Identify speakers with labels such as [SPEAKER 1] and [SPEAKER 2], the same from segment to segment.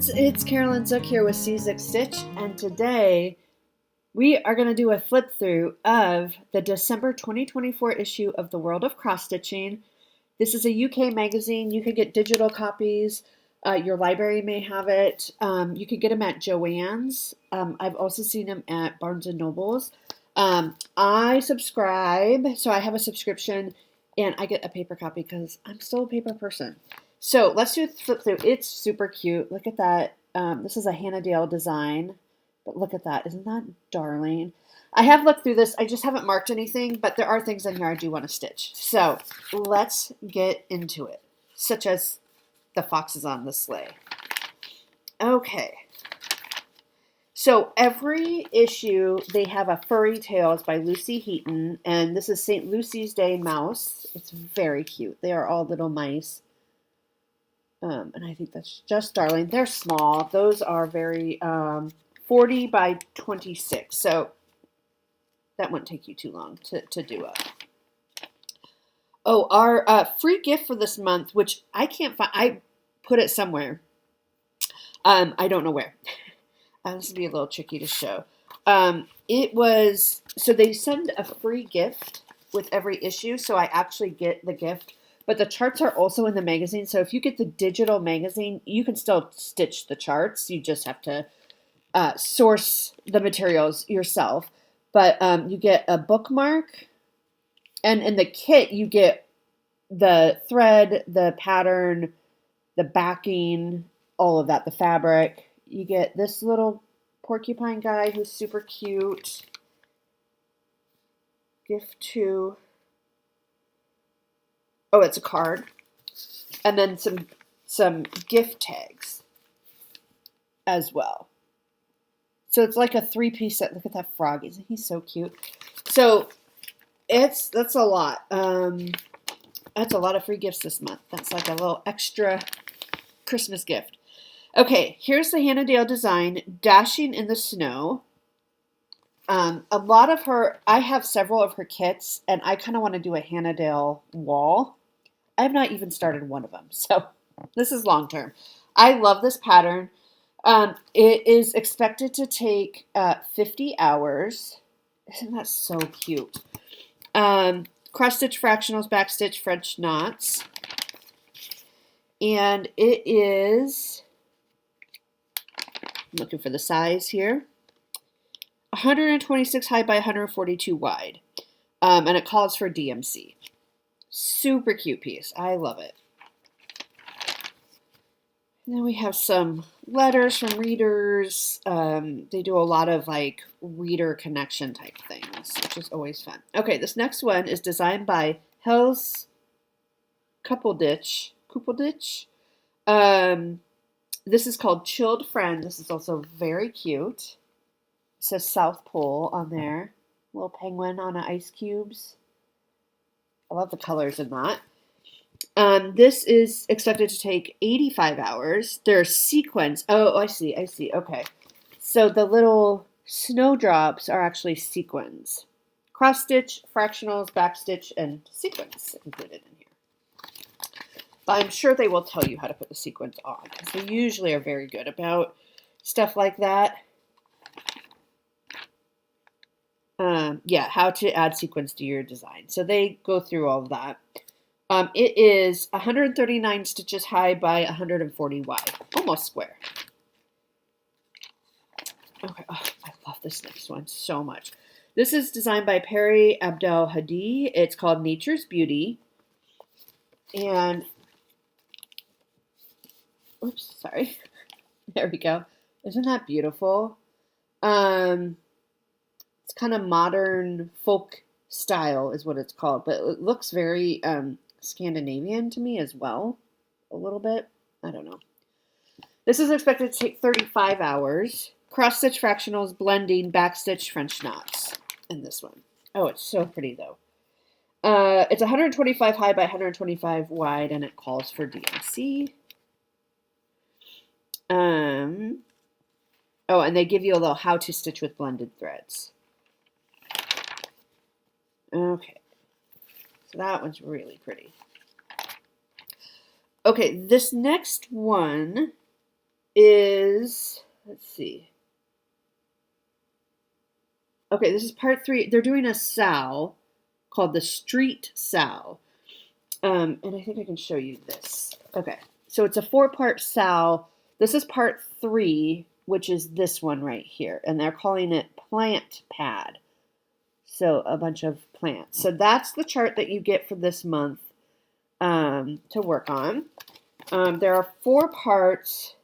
[SPEAKER 1] friends, it's Carolyn Zook here with CZIC Stitch, and today we are going to do a flip through of the December 2024 issue of the World of Cross Stitching. This is a UK magazine. You could get digital copies. Your library may have it. You could get them at Joann's. I've also seen them at Barnes & Noble's. I subscribe, so I have a subscription, and I get a paper copy because I'm still a paper person. So let's do a flip through. It's super cute. Look at that. This is a Hanle design, but look at that. Isn't that darling? I have looked through this. I just haven't marked anything, but there are things in here I do want to stitch. So let's get into it, such as the foxes on the sleigh. Okay. So every issue, they have a Furry Tales by Lucy Heaton, and this is St. Lucy's Day Mouse. It's very cute. They are all little mice. And I think that's just darling. They're small. Those are very 40 by 26. So that wouldn't take you too long to do up. Oh, our free gift for this month, which I can't find. I put it somewhere. I don't know where. This will be a little tricky to show. It was, so they send a free gift with every issue. So I actually get the gift. But the charts are also in the magazine. So if you get the digital magazine, you can still stitch the charts. You just have to source the materials yourself. But you get a bookmark. And in the kit, you get the thread, the pattern, the backing, all of that, the fabric. You get this little porcupine guy who's super cute. Gift to... Oh, it's a card. And then some gift tags as well. So it's like a 3-piece set. Look at that frog. Isn't he so cute? So that's a lot. That's a lot of free gifts this month. That's like a little extra Christmas gift. Okay, here's the Hanle design, Dashing in the Snow. A lot of her, I have several of her kits, and I kind of want to do a Hanle wall. I have not even started one of them, so this is long term. I love this pattern. It is expected to take 50 hours. Isn't that so cute? Cross stitch fractionals, back stitch French knots. And it is, I'm looking for the size here, 126 high by 142 wide. And it calls for DMC. Super cute piece. I love it. And then we have some letters from readers. They do a lot of like reader connection type things, which is always fun. Okay, this next one is designed by Hells Coupelditch. This is called Chilled Friend. This is also very cute. It says South Pole on there. Little penguin on ice cubes. I love the colors in that. This is expected to take 85 hours. There's sequins. Oh, I see. Okay. So the little snowdrops are actually sequins. Cross stitch, fractionals, back stitch, and sequins included in here. But I'm sure they will tell you how to put the sequins on, because they usually are very good about stuff like that. Yeah, how to add sequins to your design. So they go through all of that. It is 139 stitches high by 140 wide. Almost square. Okay, oh, I love this next one so much. This is designed by Perry Abdel Hadi. It's called Nature's Beauty. And, oops, sorry. There we go. Isn't that beautiful? It's kind of modern folk style is what it's called, but it looks very Scandinavian to me as well, a little bit. I don't know. This is expected to take 35 hours. Cross stitch fractionals, blending, back stitch French knots in this one. Oh, it's so pretty though. It's 125 high by 125 wide, and it calls for DMC. Oh, and they give you a little how to stitch with blended threads. Okay, so that one's really pretty. Okay, this next one is is, let's see. Okay, this is part 3. They're doing a sow called the street sow. And I think I can show you this. Okay, so it's a 4-part sow. This is part 3, which is this one right here. And they're calling it plant pad. So a bunch of plants. So that's the chart that you get for this month to work on. There are 4 parts.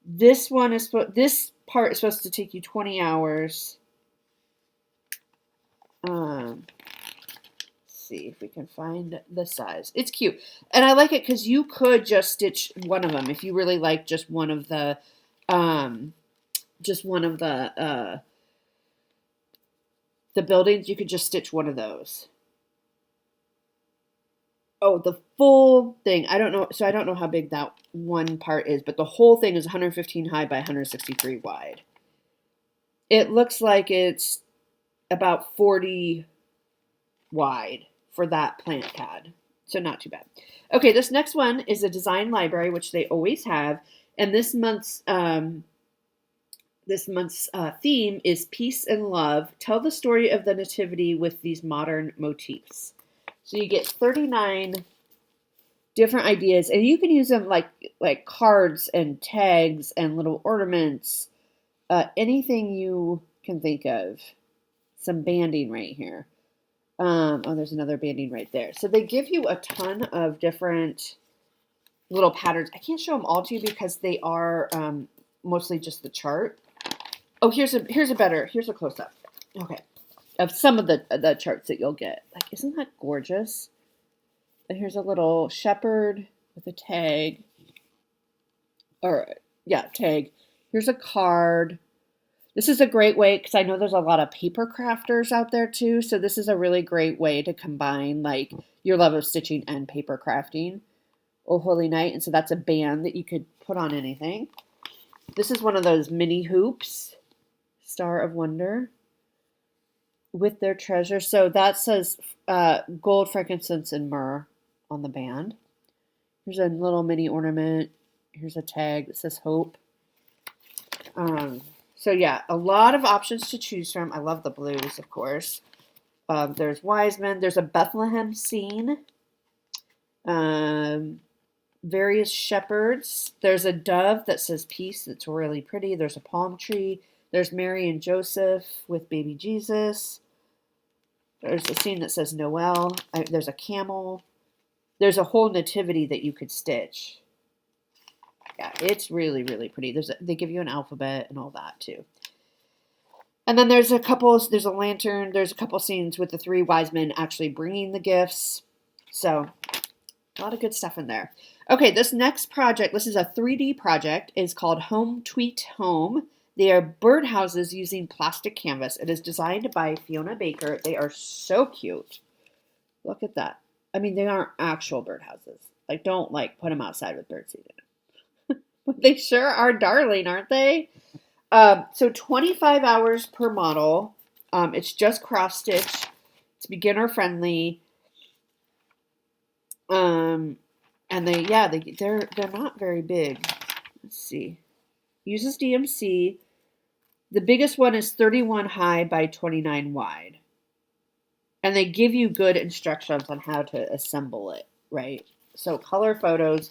[SPEAKER 1] This part is supposed to take you 20 hours. See if we can find the size. It's cute. And I like it because you could just stitch one of them if you really like just one of the buildings. You could just stitch one of those. Oh, the full thing. I don't know. So I don't know how big that one part is, but the whole thing is 115 high by 163 wide. It looks like it's about 40 wide for that plant pad. So not too bad. Okay, this next one is a design library, which they always have. And this month's theme is Peace and Love. Tell the story of the Nativity with these modern motifs. So you get 39 different ideas, and you can use them like cards and tags and little ornaments, anything you can think of. Some banding right here. Oh, there's another banding right there. So they give you a ton of different little patterns. I can't show them all to you because they are mostly just the chart. Oh, here's a close-up. Okay. Of some of the charts that you'll get. Like, isn't that gorgeous? And here's a little shepherd with a tag. Tag. Here's a card. This is a great way, because I know there's a lot of paper crafters out there too, so this is a really great way to combine like your love of stitching and paper crafting. Oh Holy Night, and so that's a band that you could put on anything. This is one of those mini hoops, Star of Wonder, with their treasure. So that says gold, frankincense, and myrrh on the band. Here's a little mini ornament. Here's a tag that says hope. So yeah, a lot of options to choose from. I love the blues, of course. There's Wiseman. There's a Bethlehem scene. Various shepherds. There's a dove that says peace. That's really pretty. There's a palm tree. There's Mary and Joseph with baby Jesus. There's a scene that says Noel. There's a camel. There's a whole nativity that you could stitch. Yeah, it's really, really pretty. They give you an alphabet and all that too. And then there's a lantern. There's a couple scenes with the 3 wise men actually bringing the gifts. So a lot of good stuff in there. Okay, this next project, this is a 3D project, is called Home Tweet Home. They are birdhouses using plastic canvas. It is designed by Fiona Baker. They are so cute. Look at that. I mean, they aren't actual birdhouses. Like, don't put them outside with birdseed in them. But they sure are darling, aren't they? So 25 hours per model. It's just cross stitch. It's beginner friendly. And they're not very big. Let's see. Uses DMC. The biggest one is 31 high by 29 wide. And they give you good instructions on how to assemble it, right? So color photos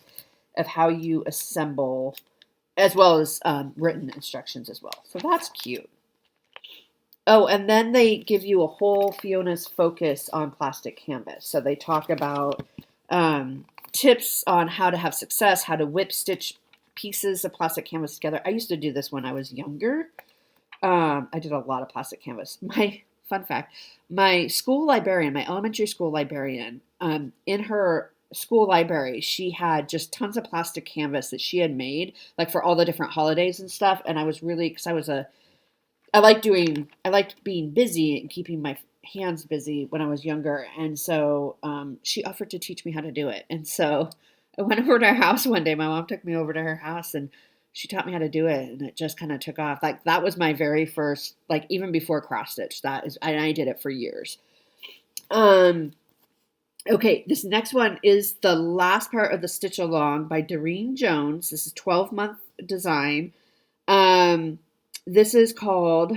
[SPEAKER 1] of how you assemble, as well as written instructions as well. So that's cute. Oh, and then they give you a whole Fiona's focus on plastic canvas. So they talk about tips on how to have success, how to whip stitch pieces of plastic canvas together. I used to do this when I was younger. I did a lot of plastic canvas. Fun fact, my school librarian, my elementary school librarian, in her school library, she had just tons of plastic canvas that she had made, like for all the different holidays and stuff. And I was really, because I liked being busy and keeping my hands busy when I was younger. And so she offered to teach me how to do it. And so I went over to her house one day. My mom took me over to her house and she taught me how to do it. And it just kind of took off. Like that was my very first, like even before cross stitch, and I did it for years. Okay, this next one is the last part of the Stitch Along by Doreen Jones. This is 12-month design. This is called,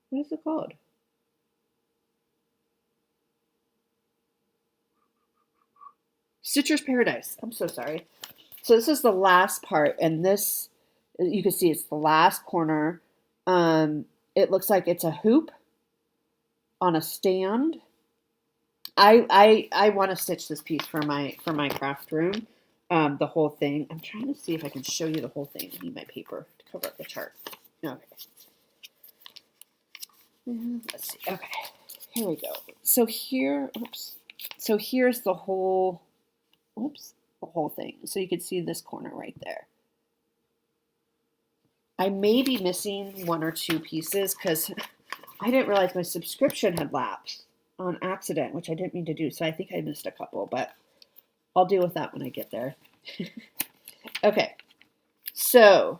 [SPEAKER 1] what is it called? Stitcher's Paradise. I'm so sorry. So this is the last part, and this, you can see it's the last corner. It looks like it's a hoop on a stand. I want to stitch this piece for my craft room. The whole thing. I'm trying to see if I can show you the whole thing. I need my paper to cover up the chart. Okay. Let's see. Okay. Here we go. So here, oops. So here's the whole, oops, the whole thing. So you can see this corner right there. I may be missing one or two pieces because I didn't realize my subscription had lapsed on accident, which I didn't mean to do. So I think I missed a couple, but I'll deal with that when I get there. Okay, so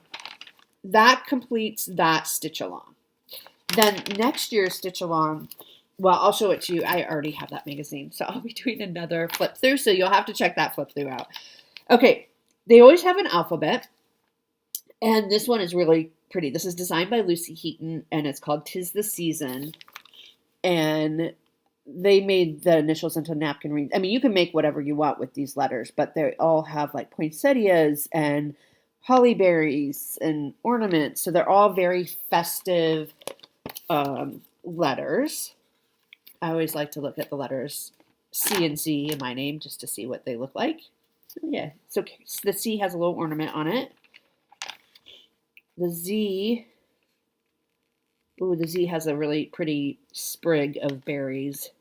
[SPEAKER 1] that completes that stitch along. Then next year's stitch along, well, I'll show it to you. I already have that magazine, so I'll be doing another flip through, so you'll have to check that flip through out. Okay, they always have an alphabet, and this one is really pretty. This is designed by Lucy Heaton, and it's called 'Tis the Season, and they made the initials into napkin rings. I mean, you can make whatever you want with these letters, but they all have like poinsettias and holly berries and ornaments, so they're all very festive letters. I always like to look at the letters C and Z in my name just to see what they look like. Yeah, so the C has a little ornament on it. The Z, ooh, the Z has a really pretty sprig of berries.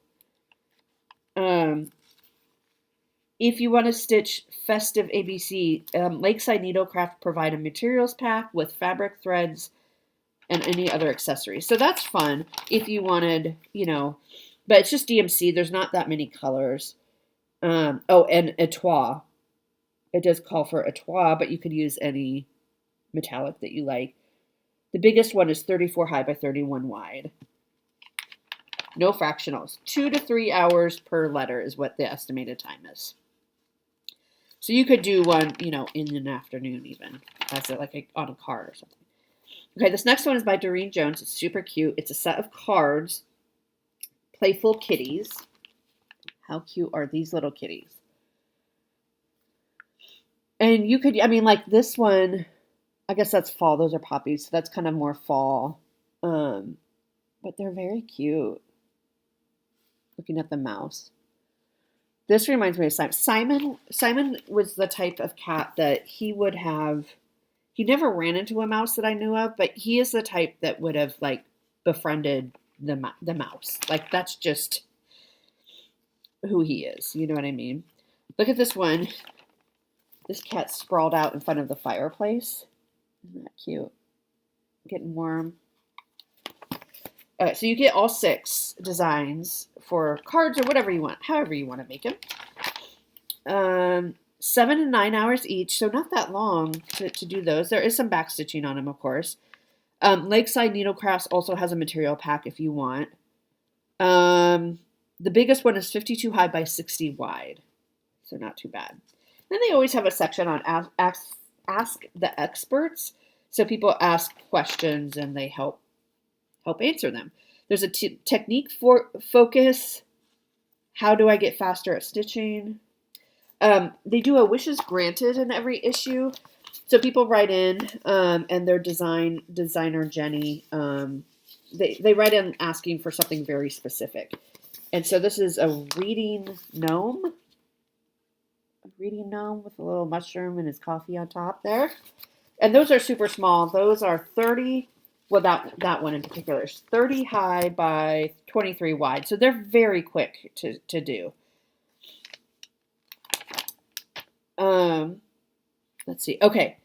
[SPEAKER 1] If you want to stitch festive ABC, Lakeside Needlecraft provide a materials pack with fabric, threads, and any other accessories. So that's fun if you wanted, you know, but it's just DMC. There's not that many colors. Oh, and Etoile. It does call for Etoile, but you could use any metallic that you like. The biggest one is 34 high by 31 wide. No fractionals. 2 to 3 hours per letter is what the estimated time is. So you could do one, you know, in an afternoon even, as on a card or something. Okay, this next one is by Doreen Jones. It's super cute. It's a set of cards, playful kitties. How cute are these little kitties? And you could, I mean, like this one, I guess that's fall. Those are poppies, so that's kind of more fall. But they're very cute. Looking at the mouse. This reminds me of Simon. Simon was the type of cat that he would have. He never ran into a mouse that I knew of, but he is the type that would have like befriended the mouse. Like that's just who he is. You know what I mean? Look at this one. This cat sprawled out in front of the fireplace. Isn't that cute? Getting warm. So you get all 6 designs for cards or whatever you want, however you want to make them. 7 and 9 hours each, so not that long to do those. There is some back stitching on them, of course. Lakeside Needlecrafts also has a material pack if you want. The biggest one is 52 high by 60 wide, so not too bad. Then they always have a section on ask the experts, so people ask questions and they help answer them. There's a technique for focus. How do I get faster at stitching? They do a wishes granted in every issue. So people write in, and their designer Jenny, they write in asking for something very specific. And so this is a reading gnome. A reading gnome with a little mushroom and his coffee on top there. And those are super small. Those are 30. Well, that one in particular is 30 high by 23 wide. So they're very quick to do. Let's see. Okay.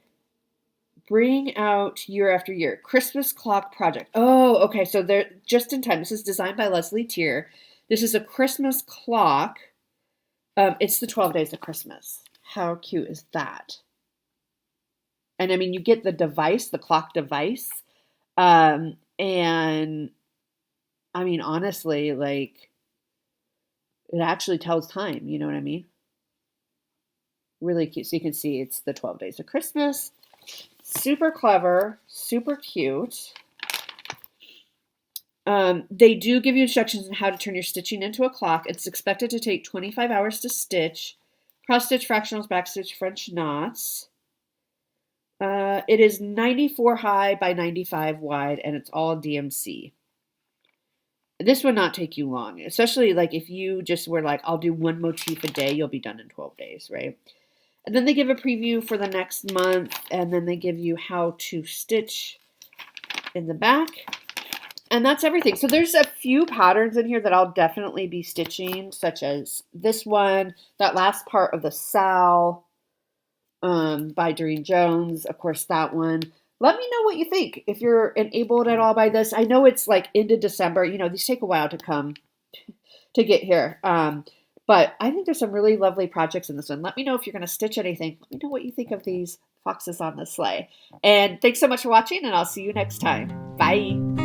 [SPEAKER 1] Bring out year after year. Christmas clock project. Oh, okay. So they're just in time. This is designed by Leslie Tier. This is a Christmas clock. It's the 12 days of Christmas. How cute is that? And I mean, you get the device, the clock device. And I mean, honestly, like it actually tells time. You know what I mean? Really cute. So you can see it's the 12 Days of Christmas. Super clever, super cute. They do give you instructions on how to turn your stitching into a clock. It's expected to take 25 hours to stitch. Cross stitch, fractionals, back stitch, French knots. It is 94 high by 95 wide, and it's all DMC. This would not take you long, especially like if you just were like, I'll do one motif a day, you'll be done in 12 days, right? And then they give a preview for the next month, and then they give you how to stitch in the back. And that's everything. So there's a few patterns in here that I'll definitely be stitching, such as this one, that last part of the Sal by Doreen Jones, of course, that one. Let me know what you think. If you're enabled at all by this, I know it's like into December. You know, these take a while to come to get here. But I think there's some really lovely projects in this one. Let me know if you're going to stitch anything. Let me know what you think of these foxes on the sleigh. And thanks so much for watching, and I'll see you next time. Bye.